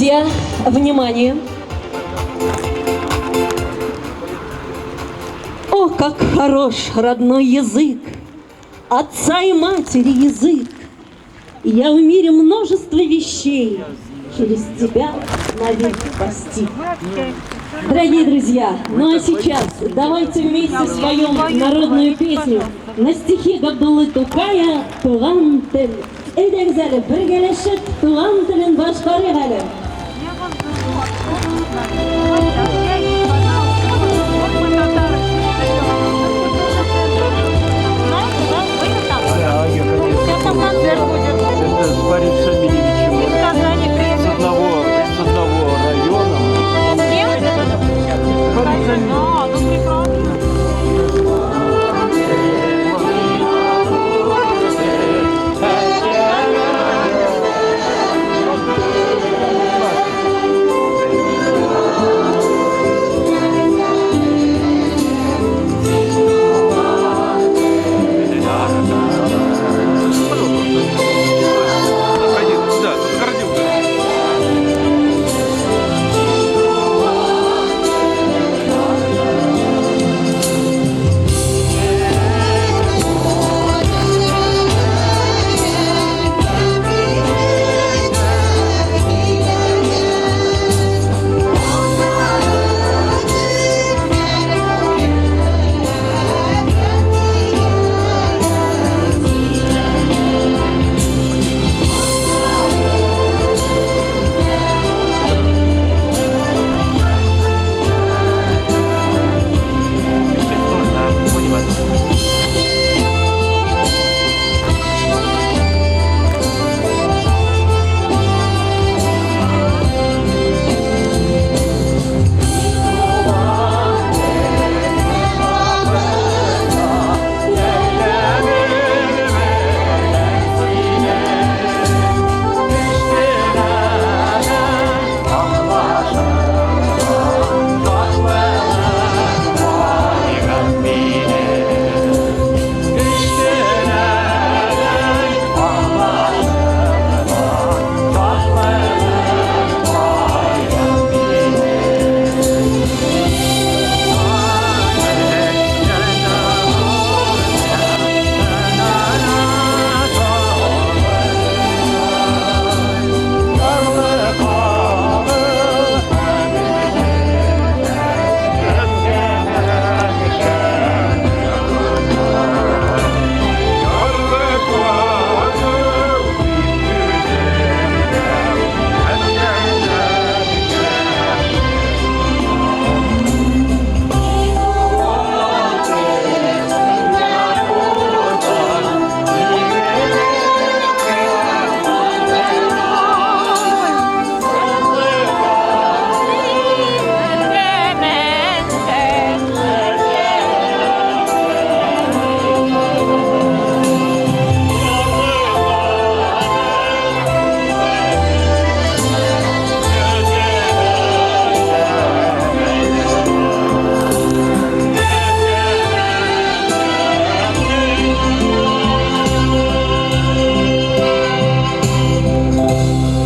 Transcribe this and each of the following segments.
Друзья, внимание! О, как хорош родной язык, отца и матери язык. Я в мире множество вещей через тебя навек постиг. Дорогие друзья, ну а сейчас давайте вместе споем народную песню на стихи Габдуллы Тукая «Туган тел». Эйдеңіздер, біргелешіп туған тілін башқарайық әлі.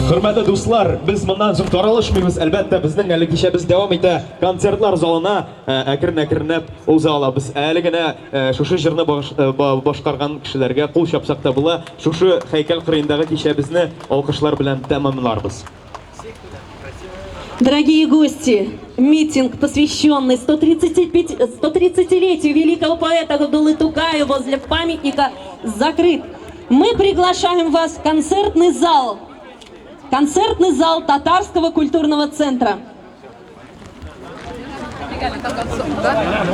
Hörmətli dostlar, biz bundan soң таралышмыйбыз. Әлбәттә, безнең әле кичә без дәвам итә концертлар залына әкрен-әкренләп уза ала. Без әле генә шушы җырны башкарган кешеләргә кул чапсак та була. Шушы һәйкәл кырыендагы кичәбезне алкышлар белән тәмамларбыз. Дорогие гости, митинг, посвященный 130-летию великого поэта Габдуллы Тукая возле памятника, закрыт. Мы приглашаем вас в концертный зал Татарского культурного центра.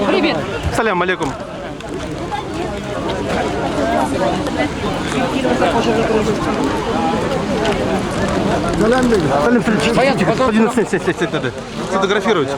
Привет. Салям алейкум. Фотографировать.